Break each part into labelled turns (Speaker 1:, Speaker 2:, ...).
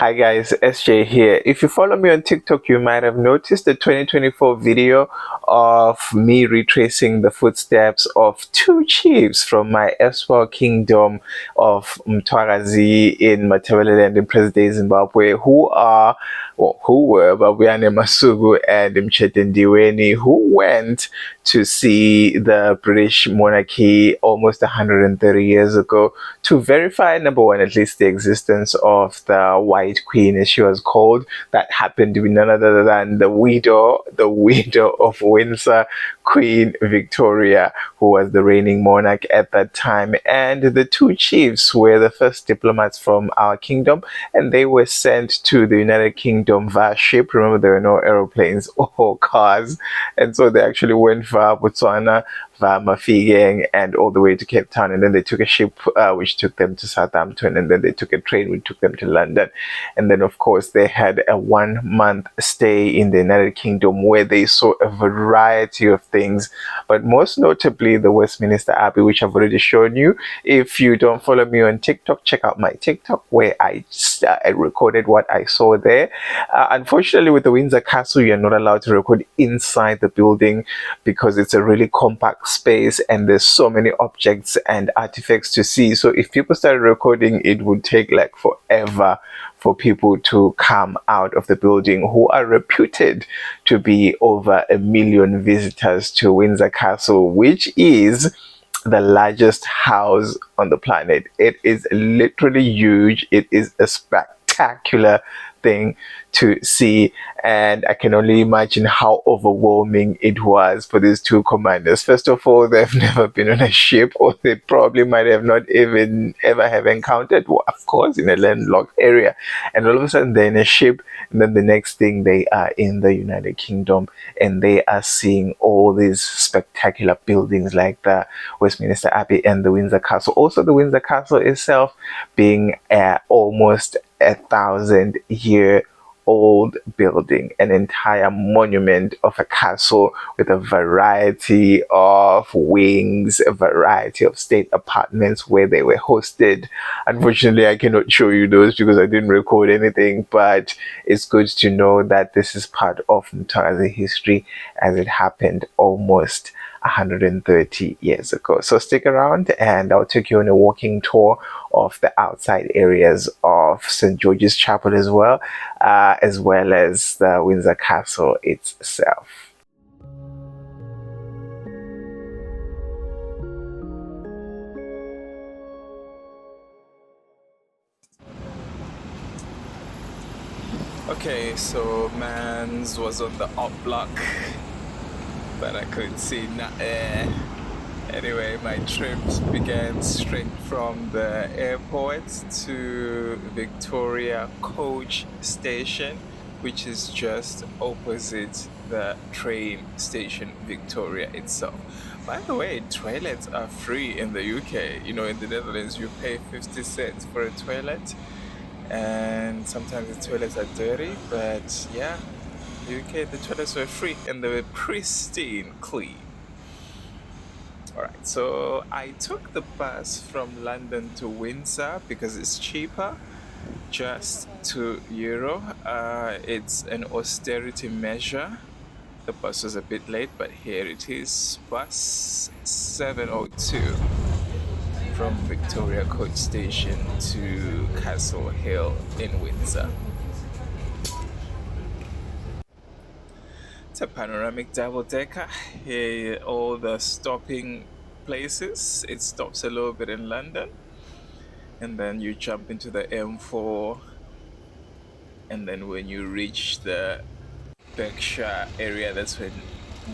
Speaker 1: Hi guys, SJ here. If you follow me on TikTok, you might have noticed the 2024 video of me retracing the footsteps of two chiefs from my erstwhile kingdom of Mthwakazi in Matabeleland in present-day Zimbabwe, who were Babuyane Masuku and Mtshede Ndiweni, who went to see the British monarchy almost 130 years ago to verify, number one, at least the existence of the White Queen, as she was called. That happened to be none other than the widow of Windsor, Queen Victoria, who was the reigning monarch at that time. And the two chiefs were the first diplomats from our kingdom, and they were sent to the United Kingdom via ship. Remember, there were no aeroplanes or cars, and so they actually went via Botswana, via Mafeking, and all the way to Cape Town. And then they took a ship which took them to Southampton, and then they took a train which took them to London. And then, of course, they had a 1-month stay in the United Kingdom where they saw a variety of things, but most notably the Westminster Abbey, which I've already shown you. If you don't follow me on TikTok, check out my TikTok where I recorded what I saw there. Unfortunately, with the Windsor Castle, you're not allowed to record inside the building because it's a really compact space and there's so many objects and artifacts to see. So if people started recording, it would take like forever for people to come out of the building, who are reputed to be over 1 million visitors to Windsor Castle, which is the largest house on the planet. It is literally huge. It is a spectacular thing to see, and I can only imagine how overwhelming it was for these two commanders. First of all, they've never been on a ship, or they probably might have not even ever have encountered, well, of course, in a landlocked area, and all of a sudden they're in a ship, and then the next thing they are in the United Kingdom, and they are seeing all these spectacular buildings like the Westminster Abbey and the Windsor Castle. Also, the Windsor Castle itself being almost 1,000-year-old building, an entire monument of a castle with a variety of wings, a variety of state apartments where they were hosted. Unfortunately, I cannot show you those because I didn't record anything, but it's good to know that this is part of Mthwakazi history as it happened almost 130 years ago. So stick around and I'll take you on a walking tour of the outside areas of St. George's Chapel as well as the Windsor Castle itself. Okay, so Mans was on the up block, but I couldn't see nothing. Anyway, my trip began straight from the airport to Victoria Coach Station, which is just opposite the train station Victoria itself. By the way, toilets are free in the UK. You know, in the Netherlands, you pay 50 cents for a toilet, and sometimes the toilets are dirty, but yeah, in the UK, the toilets were free and they were pristine clean. Alright, so I took the bus from London to Windsor because it's cheaper, just €2. It's an austerity measure. The bus was a bit late, but here it is, bus 702 from Victoria Coach Station to Castle Hill in Windsor. It's a panoramic double-decker. Here, all the stopping places. It stops a little bit in London, and then you jump into the M4, and then when you reach the Berkshire area, that's when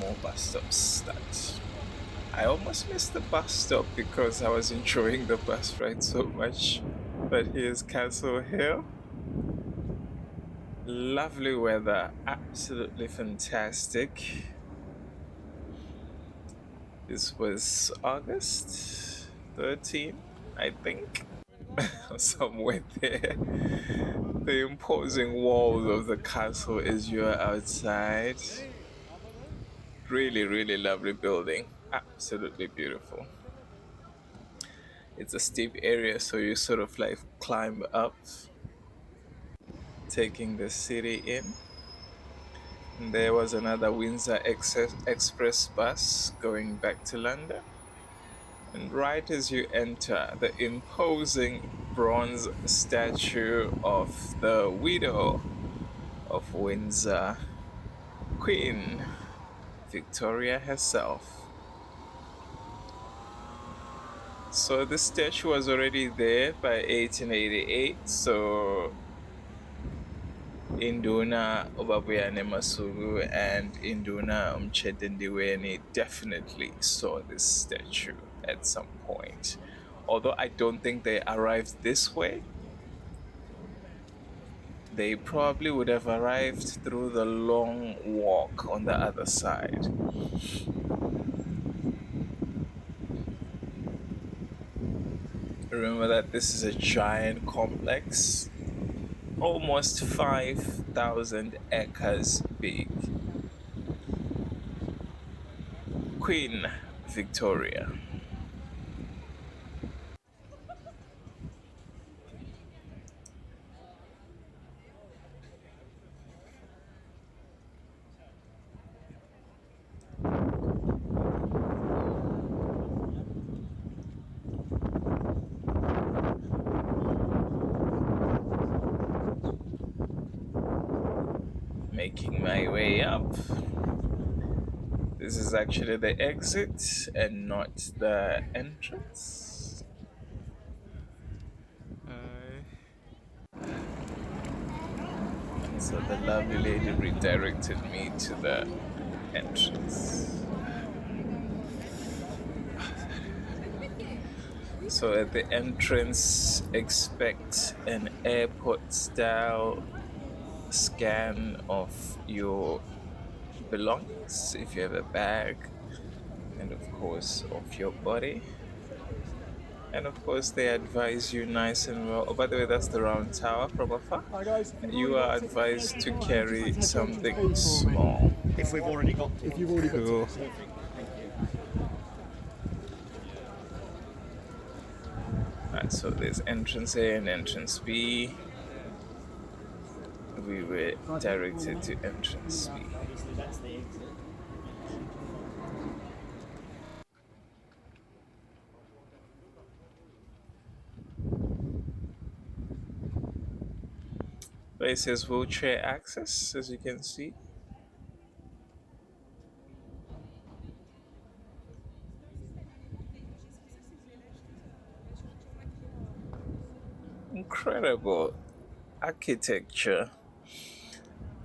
Speaker 1: more bus stops start. I almost missed the bus stop because I was enjoying the bus ride so much. But here's Castle Hill. Lovely weather, absolutely fantastic. This was August 13, I think, somewhere there. The imposing walls of the castle as you are outside. Really, really lovely building, absolutely beautiful. It's a steep area, so you sort of like climb up. taking the city in. And there was another Windsor Express bus going back to London. And right as you enter, the imposing bronze statue of the Widow of Windsor, Queen Victoria herself. So the statue was already there by 1888, so Induna Babuyane Masuku and Induna Mtshede Ndiweni definitely saw this statue at some point. Although I don't think they arrived this way, they probably would have arrived through the long walk on the other side. Remember that this is a giant complex, almost 5,000 acres big. Queen Victoria. Making my way up. This is actually the exit and not the entrance. So the lovely lady redirected me to the entrance. So at the entrance, expect an airport style scan of your belongings, if you have a bag, and of course of your body. And of course they advise you nice and well. Oh, by the way, that's the round tower from afar.
Speaker 2: Hi guys,
Speaker 1: You are advised to carry something small.
Speaker 2: if we've already got it. If you've already
Speaker 1: Cool.
Speaker 2: got it.
Speaker 1: Alright, so there's entrance A and entrance B. We were directed to entrance B.
Speaker 2: Obviously that's the exit.
Speaker 1: But it says wheelchair access, as you can see. Incredible architecture.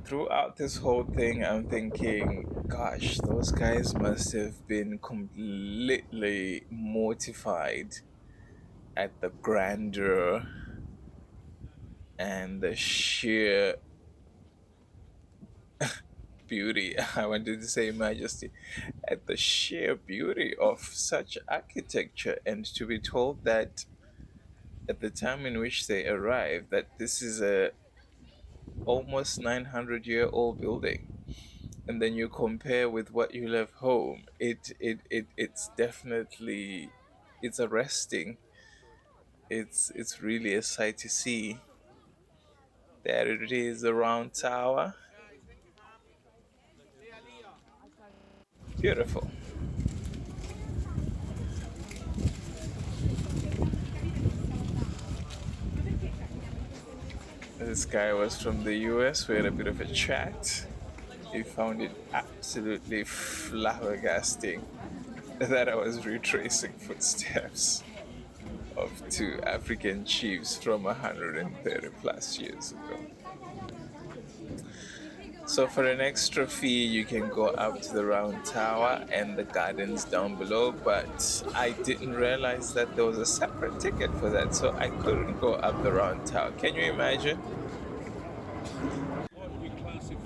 Speaker 1: Throughout this whole thing, I'm thinking, gosh, those guys must have been completely mortified at the grandeur and the sheer beauty. I wanted to say majesty, at the sheer beauty of such architecture, and to be told that at the time in which they arrived, that this is a almost 900-year-old building, and then you compare with what you left home, it's definitely, it's arresting. It's really a sight to see. There it is, the round tower. Beautiful. This guy was from the US. We had a bit of a chat. He found it absolutely flabbergasting that I was retracing footsteps of two African chiefs from 130 plus years ago. So for an extra fee, you can go up to the round tower and the gardens down below, but I didn't realize that there was a separate ticket for that, so I couldn't go up the round tower. Can you imagine?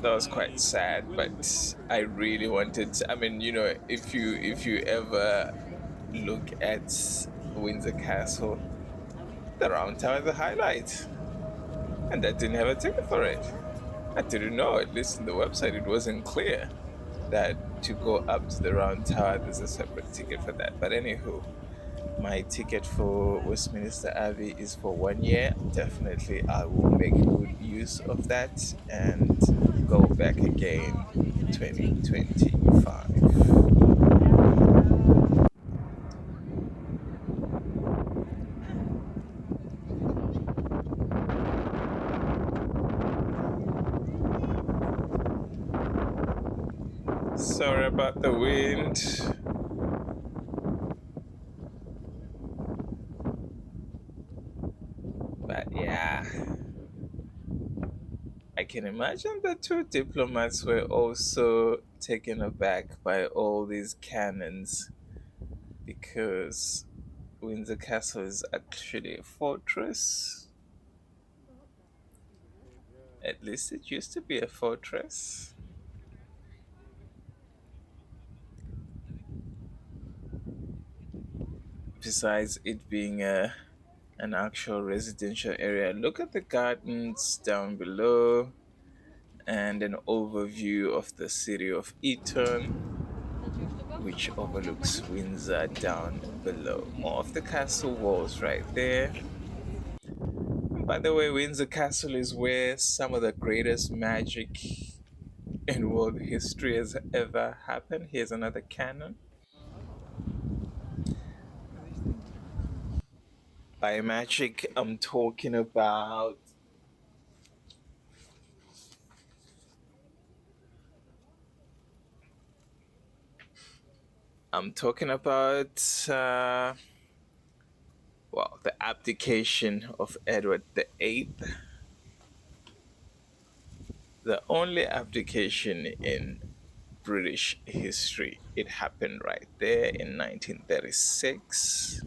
Speaker 1: That was quite sad, but I really wanted to, I mean, you know, if you ever look at Windsor Castle, the round tower is the highlight, and I didn't have a ticket for it. I didn't know, at least in the website it wasn't clear that to go up to the round tower there's a separate ticket for that. But anywho, my ticket for Westminster Abbey is for 1 year. Definitely, I will make good use of that and go back again 2025. Sorry about the wind. But yeah, I can imagine the two diplomats were also taken aback by all these cannons because Windsor Castle is actually a fortress. At least it used to be a fortress. Besides it being an actual residential area, look at the gardens down below and an overview of the city of Eton, which overlooks Windsor down below. More of the castle walls right there. By the way, Windsor Castle is where some of the greatest magic in world history has ever happened. Here's another cannon. By magic, I'm talking about well, the abdication of Edward the Eighth, the only abdication in British history. It happened right there in 1936.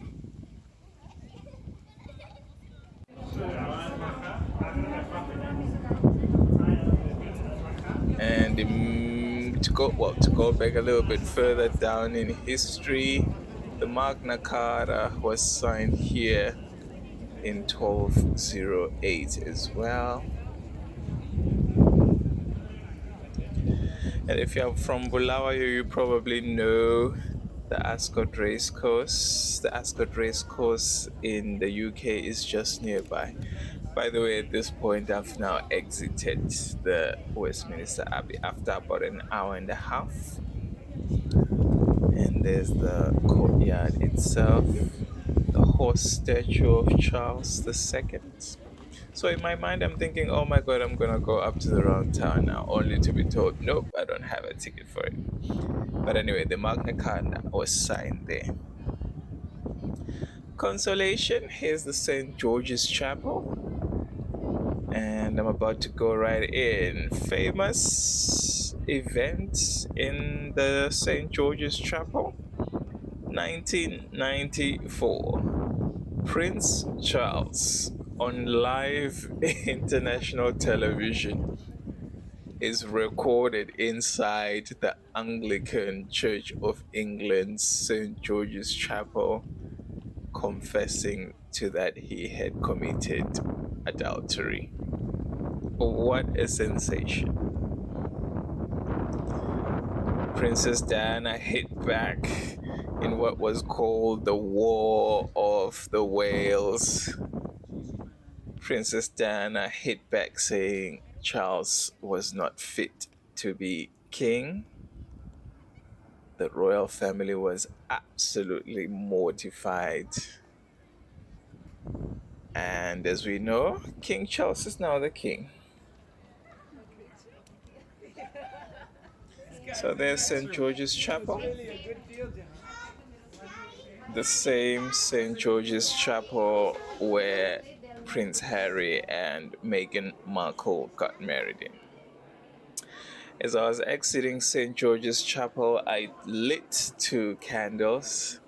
Speaker 1: And to go back a little bit further down in history, the Magna Carta was signed here in 1208 as well. And if you're from Bulawayo, you probably know the Ascot Racecourse. The Ascot Racecourse in the UK is just nearby. By the way, at this point, I've now exited the Westminster Abbey after about an hour and a half. And there's the courtyard itself, the horse statue of Charles II. So in my mind, I'm thinking, oh my god, I'm gonna go up to the round town now, only to be told, nope, I don't have a ticket for it. But anyway, the Magna Carta was signed there. Consolation, here's the St. George's Chapel. And I'm about to go right in. Famous event in the St. George's Chapel, 1994. Prince Charles on live international television is recorded inside the Anglican Church of England's St. George's Chapel, confessing to that he had committed adultery. What a sensation. Princess Diana hit back in what was called the War of the Wales. Princess Diana hit back saying Charles was not fit to be king. The royal family was absolutely mortified. And as we know, King Charles is now the king. So there's St. George's Chapel. The same St. George's Chapel where Prince Harry and Meghan Markle got married in. As I was exiting St. George's Chapel, I lit 2 candles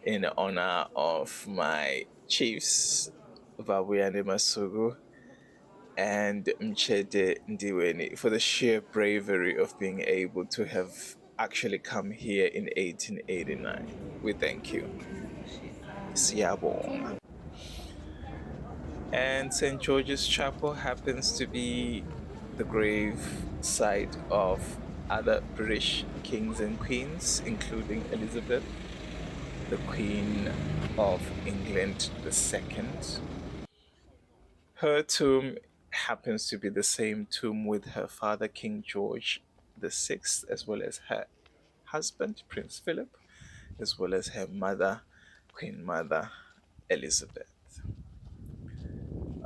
Speaker 1: in honor of my chiefs, Babuyane Masuku and Mtshede Ndiweni, for the sheer bravery of being able to have actually come here in 1889. We thank you. Siyabonga. And St. George's Chapel happens to be the grave site of other British kings and queens, including Elizabeth. the Queen of England II. Her tomb happens to be the same tomb with her father, King George VI, as well as her husband, Prince Philip, as well as her mother, Queen Mother Elizabeth.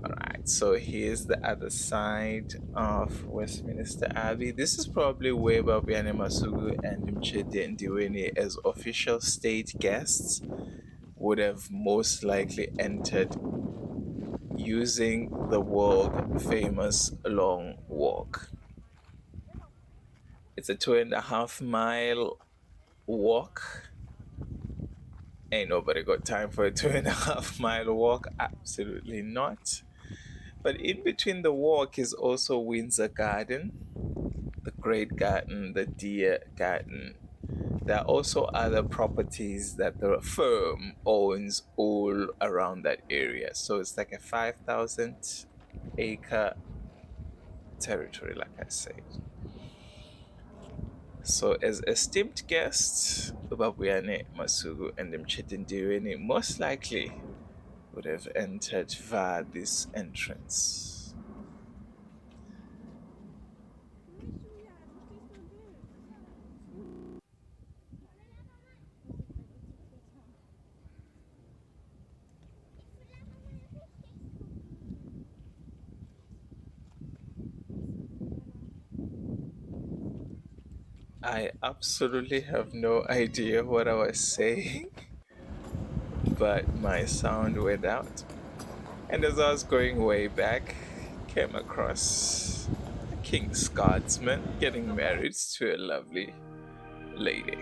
Speaker 1: Alright, so here's the other side of Westminster Abbey. This is probably where Babuyane Masuku and Mtshede Ndiweni, as official state guests, would have most likely entered using the world famous long walk. It's a 2.5 mile walk. Ain't nobody got time for a 2.5 mile walk. Absolutely not. But in between the walk is also Windsor Garden, the Great Garden, the Deer Garden. There are also other properties that the firm owns all around that area. So it's like a 5,000 acre territory, like I said. So as esteemed guests, Babuyane Masuku and Mtshede Ndiweni most likely would have entered via this entrance. I absolutely have no idea what I was saying, but my sound went out. And as I was going way back, came across a King's Guardsman getting married to a lovely lady.